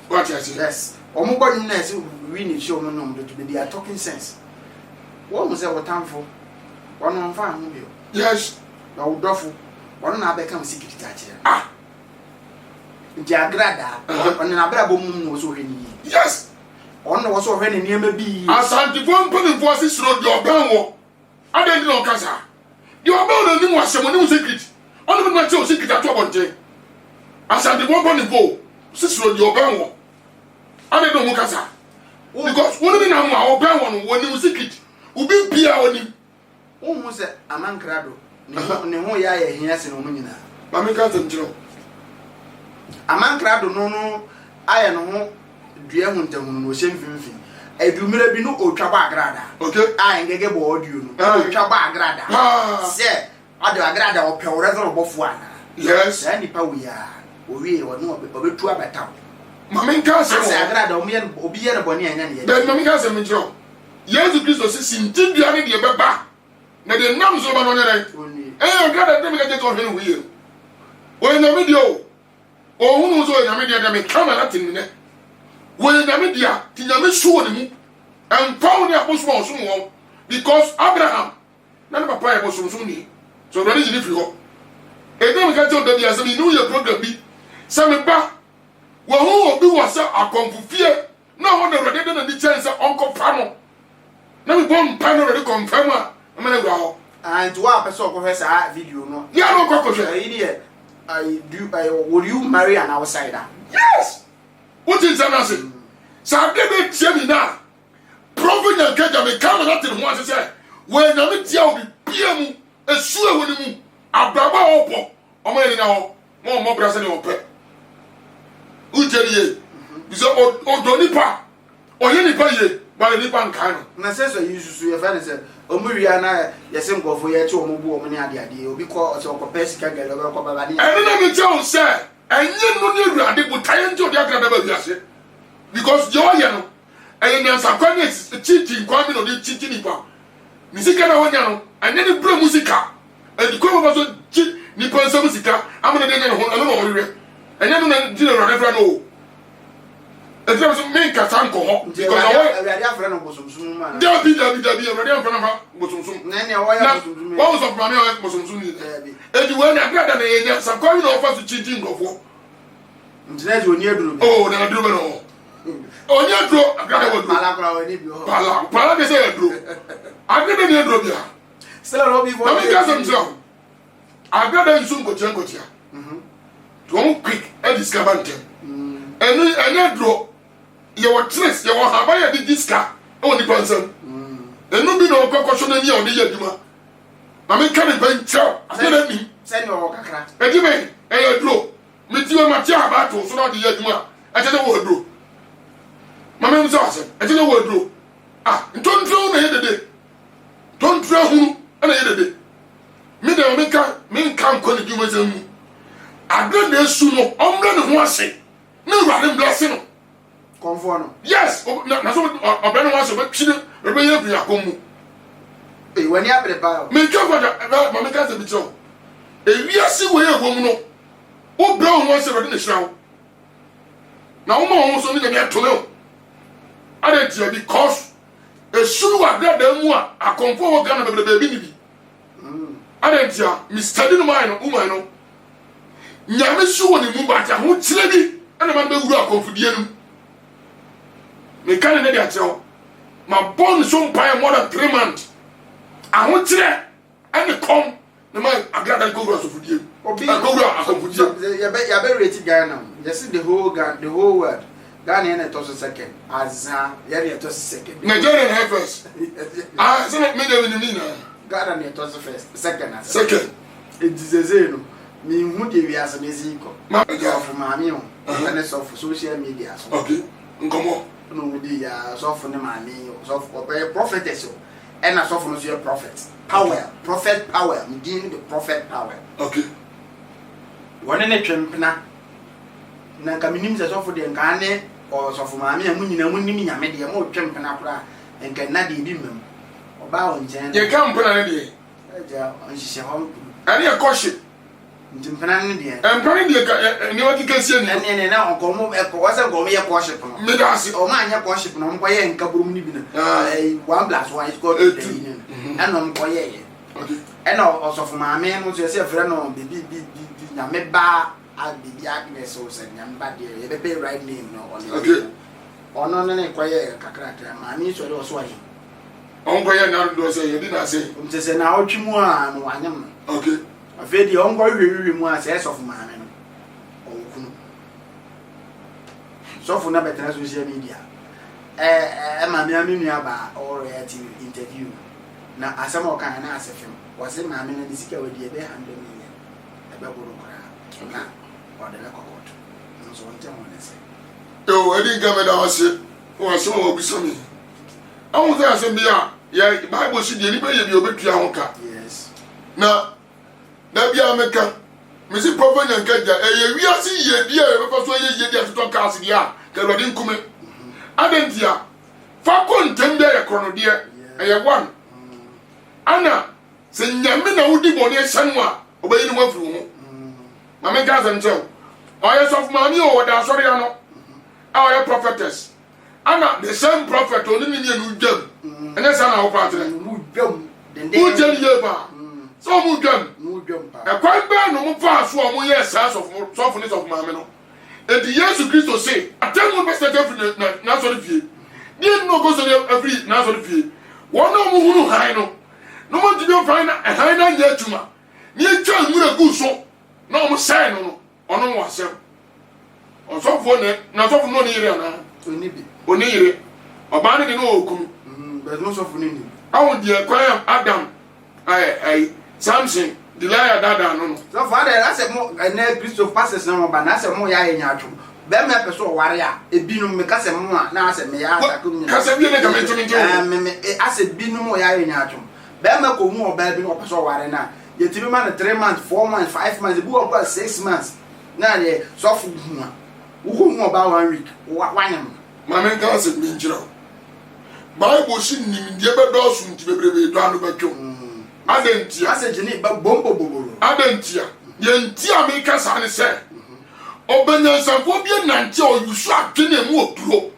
What you say? Yes. Omo body na say we need show no no they are talking sense. What was say atamfo one on fa ho bio. Yes. Na udofo one na abeka am secret achire. Nti agrada on na bra bom no so hwe ni. Yes. On no so hwe ni niam bi. Asantifo mpanimfo asisiro de oban wo. Adendi no kasa. De oban no nim wasem nim secret. On no na che o secret ato obonje. Asantifo mpanimfo sisiro de oban wo. Adendi no mu kasa. Because one of na mu oban wo no nim secret. Ubi bia onim. Wo mu se amankrado. Ne ho ya ye hia se no mu nyina. Ma me ka ntiro. Amankrado no aye no ho dua hu ntahu no hye mfimfin. Adumira bi no otwa ba agrada. Okay. Aye ngege bo audio no. Otwa ba agrada. Se ade agrada o pewre zo bofo ana. Yes. Ya nipa wi ya. O wi wo no obetu abeta. Ma me ka se agrada o me obi ye ne boni anya ne ye. Then ma me ka se me ntiro. Yesu Kristo se sintidua ne de beba. Na de nam so ba no ne dai. Agrada de me ka je to hwe no wi. O na me dio. O hunu so na me dia de me kama na tin ne. Wo na me dia ti na me suo ne mu. Empower ne aposo won so won because Abraham na ne papa e boso so ni. So really you free ho. E dem ka to dia se ni no ye program bi. Se me ba wo hu obi wo se akonfufie na ho na rede de na ni chance onko pa no. Na me bom pa no rede confirm a na me gwa ho. And what person ko hwe sa video no. Ya no ko hwe. Idiot. Would you marry an outsider? Yes. What is that? sa de be tie mi na provinya keja me kam na te ho ase se we na me tie obi bia mu esu e woni mu abraba opo o ma ni na ho mo bra se ni ope ujeriye biso o nipa o ye nipa ye ba nipa nkan no na se so yususu ye fa ne se omuriya na yese nkofo ye che omubu omuni ade obi ko se okopɛ sika gele obi ko baba ni ene na me tell se enye no ni awurade botaye nti odi akra da ba wiase because yo ye no eye nyansa kwani chichi kwami no di chichi nipa ni sika na wonya no ene ni bra musika edi ko ba so nipa nsa musika amana de nya ho eno no ore ene no na di awurade fra no Etra so me ka tanko ho because awurade afra no bosomsum ma Dabi awurade afra no bosomsum na ne wo ya bosomsum wo so fra me o bosomsum ni edi we na brada na ye nya sakwani na ofa so chichi ngofo ntina je oni aduro bi oh na aduro be no oni aduro agrada wo duro pala kora oni bi ho pala de se aduro agrada ni aduro bia sela ro bi bo na me ka sem so agrada nsu nkotia don't quick and discover them eni aduro ye wo tres ye wo haba ye di diska o ni pansam enu bi no kokosho na ni o ni yaduma na me ka ni ban chao afena ni se ni o kakra edi me e aduro me ti o ma ti haba to so na di yaduma a je na wo aduro mama mi so ase e je na wo aduro ntontro na ye dede tontro hu na ye dede me de me ka ko ni duma zamu agbe na esu no omre ne ho ase na ruade blessing no comfort no yes na so obere no ase be twine be ye bia komu wani abre ba me ka fa ma me ka se bi cho e wiase we ye hom no o bra ho ase ruade na hira na wo ma ho so ni na to le ade ti because esu wa da mu a akonfo wo ga na be bi ni bi ade ti mi study no mai no nyame su woni mu ba ta ho kire bi ana man be wuru akonfudie nu me kan ne dia teo ma bon so mpa more than 3 months ahon kire ani kom na ma agrada ko wuru asofudie obi ko wuru akonfudie ya be rate Ghana just the whole world Ghana na to second azan ya na to second Nigeria na first so me de ni na Ghana na to first second second no mi hu de wi asa mesiko ma of mami o and so for social media so okay nkomo no di ya so for ne mami so for prophetess o and so for no so prophet power mi di the prophet power okay wona ne twempena na nka minim se so for de nka ne o so for mami amu nyina mu nim nyame de mo twempena kura nka na de bi mem oba o njen ye kam pena ne de ja on hihye ho ani e koshi ntimpana ne de empani de ni wati kase ni ne na onkomo e ko wasa ngomo ye worship no me da se o ma anya worship no mko ye nka burum ni bi na 1+1 is called 2 and no mko ye okay and also for my man no say frɛ no bibi nyame ba a bibi Agnes o say nyame ba de ye be right name no okay ono ne ko ye kakra ta ma mi so de so ayi on ko ye na do say ye di na say se na otwimu a no anyam okay afedi on go hwehwe mu a say so for my man o kunu so for na better social media ma mi ami nua ba or interview na asem o kan na asefem wase ma me na disika wadi ebe 100 million ebe buru kra na o de la kokot no so ntem wona se yo edi game da wase o so o bi so mi awon say asem bia ya bible si de ni be ye bi obetua ho ka yes na bia meka me si prophet nyankaja ye wiase ye bia e be so ye dia to ka ase dia ka rodi nkume adentia fa ko ntem bia ye krono de ye one ana se nyame na wodi bone ehanu a obayi ni wafuru ho mama ga zancho oya sof mami o wada sori ano oya prophetess ana the same prophet oni ni enu dwam ene sa na wo patre mu dwam mu jeli ye ba so mu dwam pa e kwan ba no mu fa so o mu ye sa sof ni sof mami no edi Yesu Kristo say atemu be start every na so fie ni no go so every na so fie wona mu hunu han no mo di do find a han na nya tuma ni etwa nwura gu so na o mo sai no ono mo asem on so fo ne na so fo no ni ire na oni yire oba ne no okum but no so for ni awon de kwan Adam ai Samson Delilah dada no so for that I say mo na Christopher pastors no ba na say mo ya enyaatwo be me peso ware a ebinum me kase mo a na say me ya atakum ni kase bi ne ka me me ase binum ya enyaatwo be me ko mu oba bi no peso ware na yetimi ma na 3 months 4 months 5 months bu oba 6 months na de so fu hu a wo mu oba 1 week wanyam ma me ka se mi njira Bible shi nim de be do so nti bebrebe do anu batwo adentia message ni ba bombo boboro adentia ye ntia me ka sa ne se obanyansanfo bi nante oyusu atwene mu oduro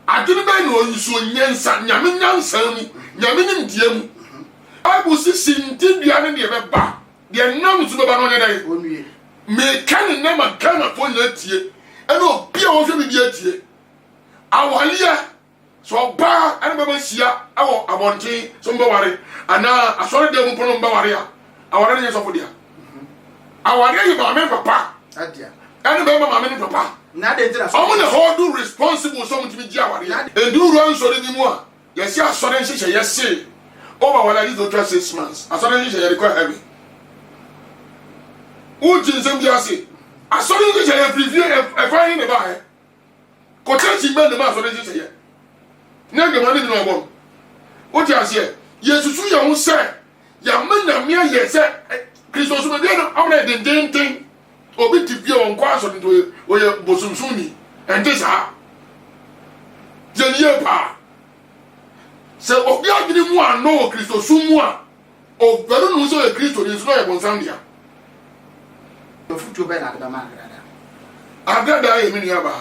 adwene be na oyusu onyensa nyame nyansan mu nyame nim die mu Bible si sinti dua ne de be ba de nam su be ba no nya dai onwie me kan na ma kan na fo nya tie ene obi a wo hwe bi die tie awalia so ba ene be ba sia awo abonte so mba ware ana asore de mu pono mba ware a aware ne so fo dia aware yi ba me papa adia ene be ma me papa na de tira so omo ne hold responsible so mutimi gi aware enduro ansore bi mu a yesi asore nhye yesi over wala is to 6 months asore nhye require heavy uji nsem bi ase asore nhye ye preview e fa hin ne ba he ko change me ne ma asore nhye ye na ge mani no bom uji ase yesusu ye ho se ya manya me ye se Kristo so be no awre den obi tibia won kwa asore to oye bosumsuni ente sa jeniye pa se obi agiri mu ano Kristo sumu a o beru no so e Kristo ni so e bonsam dia futu be na da ma agrada ye mi ni aba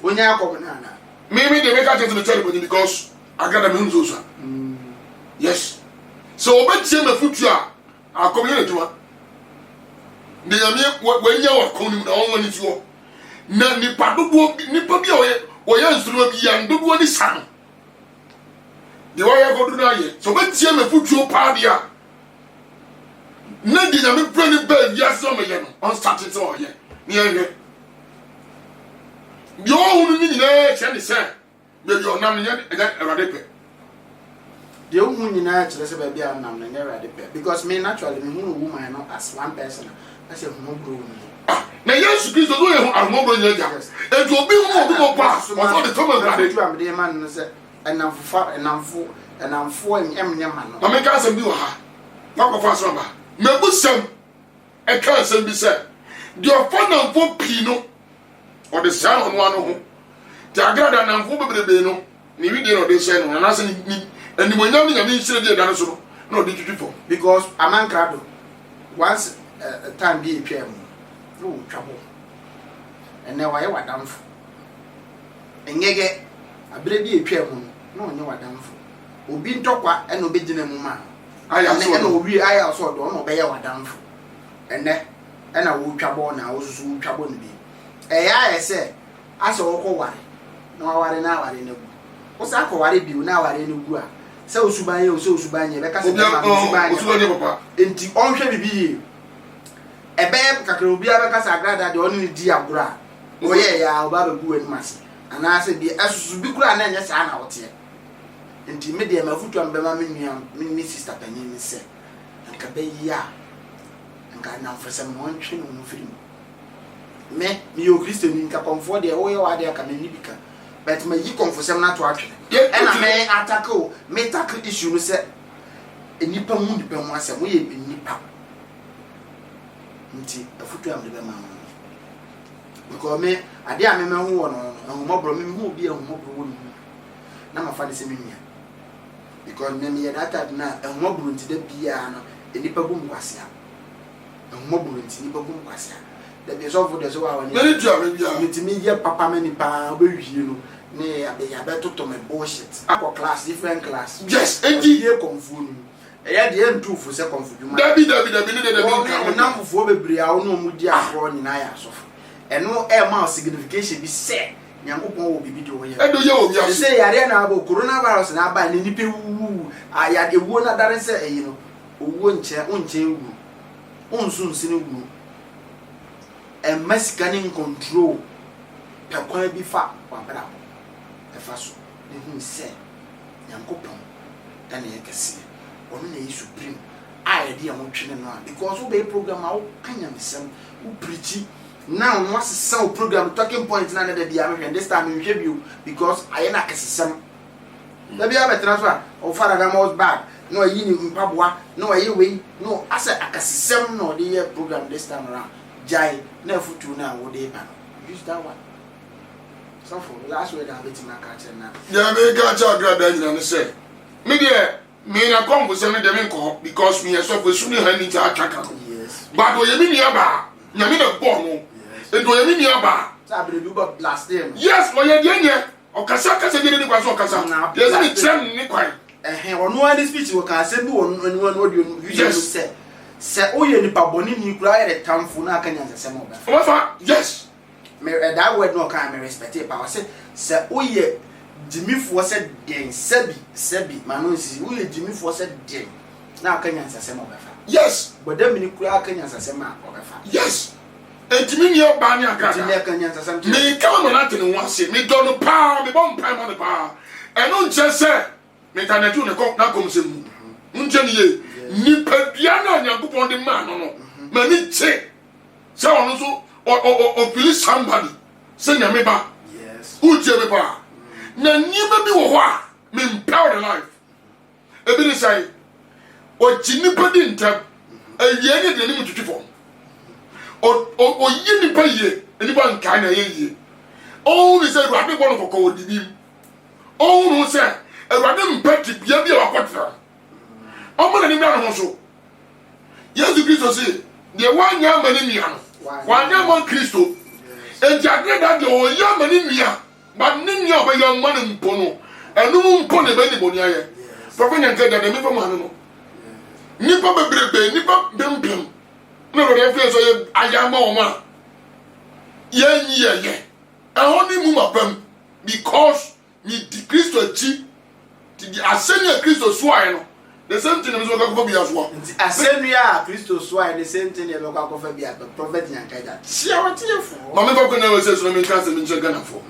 onya akob na na me dey make attention to tell you because agrada me nzo so yes so obetie me futu a akob ye ejuma de yami wanya wa konim na won wani tuo na nipa bi oye nsuru bi ya ndodo ni san de waya godu na ye so betie me futuo pa dia na di na me brand ba ya so me ye no on start it all ye ni ye yo hu ni nyina che ni se be yo nam nye erade pe de hu nyina che se ba bia nam na erade pe because me naturally me hu woman no as one person I say hu bro ni na Yesu Kristo do ye hu armobro nya ja e to obi hu obi mo pa o so de to me erade tu am de man no se enamfo emnya ma no America asem bi wa ha na ko fa so ba na busam e ka asem bi se de ofo na mfo pi no o de sa no anu ho ti agrada na mfo bebrebe no ni wi de no de se no na se ni animonyam ni nyame nsire de da no so no de twitwifo because amankrado once time be twam no twabo ene wa ye wadamfo enyege abire bi twam no onye wadamfo obi ntokwa ene obegina mu ma aya so ene owi aya so do no be ye wadamfo ene wo twabo na wo susu twabo ne bi eya ese ase wo ko ware na ware na ware na gu wo sa ko ware bi na ware na gu a se osubanye o se osubanye be ka se ma osubanye papa enti onhwe bibi ebe kakra obi abeka sa agrada de onu di agura wo ye ya oba be gu enu mase ana se bi asusu bi kura na nya sa na wote enti me de mafutu ambe ma me nua me sister panyin ni se nka be ya nka na mfese mo ntwe no mfiri me yo Kristo ni nka komfort de wo ye wa de aka me ni bika but me yi komfort na to atwe e na me attack me tackle issue no se enipa mu nipa mu asem wo ye nipa nti afutu ambe be ma because me ade a me hu wo no ahumobro me hu bi ahumobro wo ni na ma fa de se me nua because me ye data na ahumobro nti da bia no enipa bu mkwase a ahumobro nti nipa bu mkwase a da bi so for de so wa wani me ni tua me bia me ti me ye papa me ni pa obewie no ne abe ya be toto me bullshit akọ class different class yes enti ye konfu ni eya de entu fu se konfu dwuma dabi ni de nka na mfuo bebre a ono mu di afro ni na ya asofo eno e ma signification bi se nyankopon wo bibi de wo ye edo ye wo bia se yare na abo coronavirus na aba ni nipa wu aya de wo na dare se eyi no owo nche wu onsu nsini wu e masika ni control pe kwan bi fa wabra ɛfa so ne hu sɛ nyankopɔn ɛna yɛ kɛse ɔno na yɛ supreme a yɛde ɛho twene no a because wo bɛyɛ program a woka nyamesɛm wo preachi now no asesa wo program talking point na da bia mehwɛ this time nhwɛ bio because ayɛ na kɛsesɛm da bia bɛtena so a o fara ga most bad no ayi ni mpaboa no ayi wei no asa akasesɛm no de yɛ program this time around jai na futu na wo de ba use that one so for last word I bet my catch na ya me ga cha grada nyina ne say me de me na conversation de me nko because me so for sunu ha ni cha ataka yes but o ye mi ni aba nya me na bo no e do ye mi ni aba sa be do but last day yes o ye de nye o kasa kasa de ni kwa so kasa yes me trem ni kwa ono any speech wo ka se bi won audio usually say o ye nipa boni ni kura ye tamfo na aka nyansa se mo ba fa yes me that word no can me respect it power say o ye jimifo se den sebi manu si o ye jimifo se den na aka nyansa se mo ba fa yes but dem ni kura aka nyansa se ma o ba fa yes entimi ni oba ni aka ti le aka nyansa se me ka mo na tene ho ase me do no pa me bon pa mo no pa eno nche se me ta na tu ne ko na kom se mu nche ni ye ni pa bia na nyankopon de ma no no ma ni che se ono so o police somebody se nya me ba yes who je me ba na ni ba bi wo ho a me empower life e bi ni sai o jini pa di ntam awie ni de ni mututwi fo o yi ni pa ye ni ba nka na ye ye o ni se ru ade bo no kokko di bi o nu se ewade mpati bia bia wakotra o mo na ni na no so Yesu Kristo se de wanya mani mia no wanya mon Kristo e jagre da de o ya mani mia ba ni mia ba ya mani mpo no enu mpo ne ba ni boni aye prophet nyanka da me fa ma no nipa bebrebe nipa bempem na ro de fe so ye ayama o ma ye nyi ye ehon ni mu mapam because ni di Kristo chi the ascending Kristo swai no the same thing is what go be as well ascending Kristo swai the same thing e go go be as prophet nyanka da tia what ye for mama ko na we say so me kan se me nche Ghana for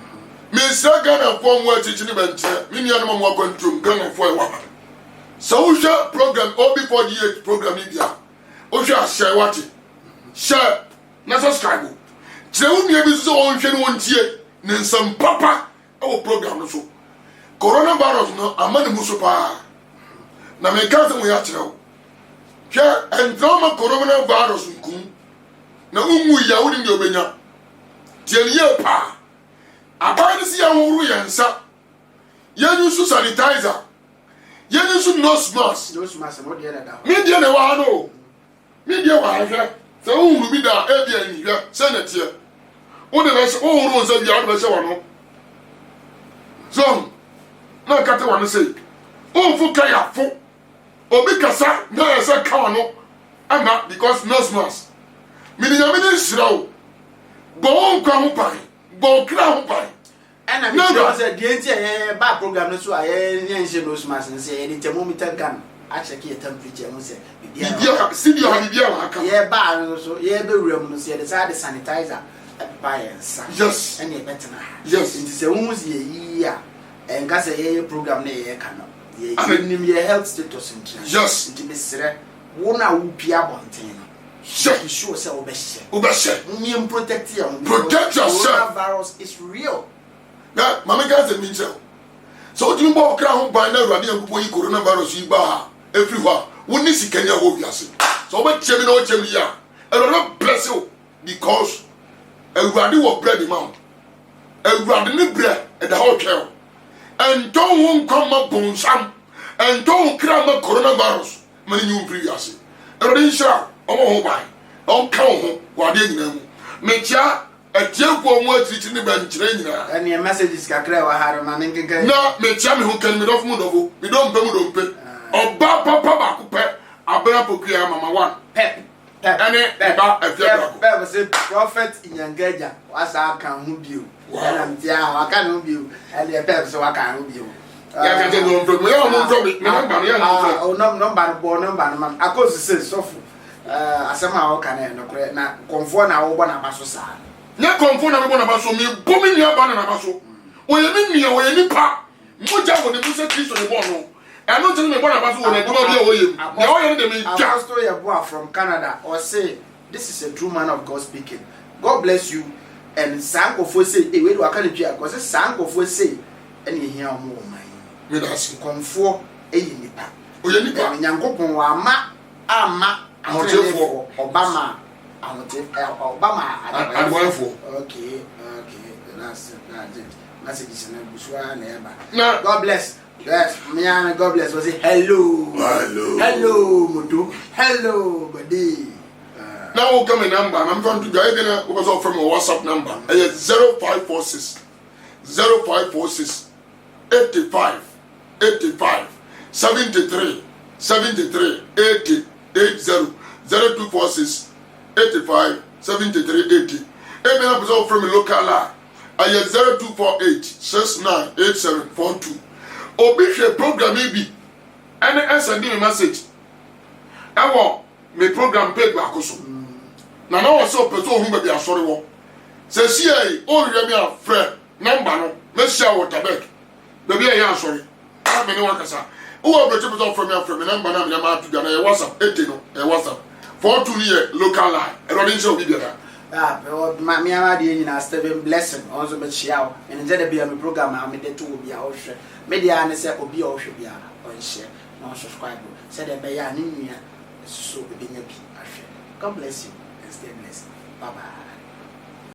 me se Ghana for mo achichi ni benche me nua no mo control Ghana for e wa so we share program OB48 program India o share share what share na subscribe je wo mi bi so won hwe ni won tie ne nsam papa o program no so coronavirus no amane muso pa na me ka se mo ya kire wo hwe entroma coronavirus nkum na umu ya wudi ndi obenya tieliye pa abani si ya wuru yensa yenu su sanitizer yenu su nose mask no de da mi de na wa no mi de wa hwe se unu bi da e bi ani hwe se na tie wo de na se wo wuru nsa bi a wo be se wa no so na kate wa no say o fu ka ya fu obi kasa na ya se ka no ama because nose mask mi ni yamini siraw bo nkwa ho pai bo kra ho pai ana mi say the enti ba program no so aye nyense nose mask say the thermometer gun a check your temperature mo say bibia sidio ha bibia wa aka ye ba no so ye be wuram no say the sanitizer by yensa yes and ye better yes nti say wo si ye yi a enka say ye program na ye ka no ye nim ye health status nti yes nti be sere wo na wo pia bonten no sure say obeshe me protect yourself. Coronavirus is real. Na mama guys and mincho. So you bo kra ho ban na ruade yankupo yi coronavirus yi ba every ho woni sikanya ho biase. So ba chemi na o chemi ya. E don't bless you because ruade wo bread mount. Ruade ni bread e da ho twel. And don't won come up bonsam. And don't kra ma coronavirus. Mani you previous. Ruade insha omo ho ban on ka ho wade nyina mu metia atiekwo mu atiriti ne ba nkyere nyina and your messages kakra wa hare ma nkenka na metia me ho kan me dofu mu dofu me do mpe oba papa ba ko pe abra pokua mama one pep ane ba afia ba ko pep say prophet inyangaja wasa kan ho bio na mtia wa kan ho bio and the pep so wa kan ho bio ya ka je no mpe me ya mo mpe me number ya no number man akosi say sofu asema o kan no kure na konfo na wo bo na baso sa ne konfo na me bo na baso me bo me nia ba na baso oye ni nua oye nipa moja wo ne musa Kristo ne bo no eno tell me bo na ba so wo na duma bia oye na oye ne de me twa Apostle Yeboah from Canada or say this is a true man of God speaking. God bless you. And Sankofo say, we do aka letwa because Sankofo say any here omo man. Me da se Konfo eyi nipa. oye nipa Nyankopon wa ama Ahotefo. Obama Obama adwanfo okay that's it message is na busua na eba na God bless. Yes, me and God bless. Was it hello? Hello, Mutu. Hello, buddy. now we'll come a number and I'm going to go again because of from a WhatsApp number. 0546 85 73 80 0246 85 73 80. Even episode from a local line. 0248 698742. Obi share program maybe and send me message. I want me program paid back also. Na na wo so person hu ba bia sori wo. Se si ai o wi me a friend number no me share Waterberg. Be bia ya sori. A me ne wa kasa. O be to from me number na me ma to na e WhatsApp 80 no e WhatsApp. 42 year local line. E ro din show bi bia. Ah, my ama de nyina Steven blessing also be chia o. En je de bia me program am de to obi a wo hwe. Media ne se obi a wo hwe bia on share na subscribe. Say de be ya ni nua so be nya bi ahwe. God bless you and stay blessed. Bye bye.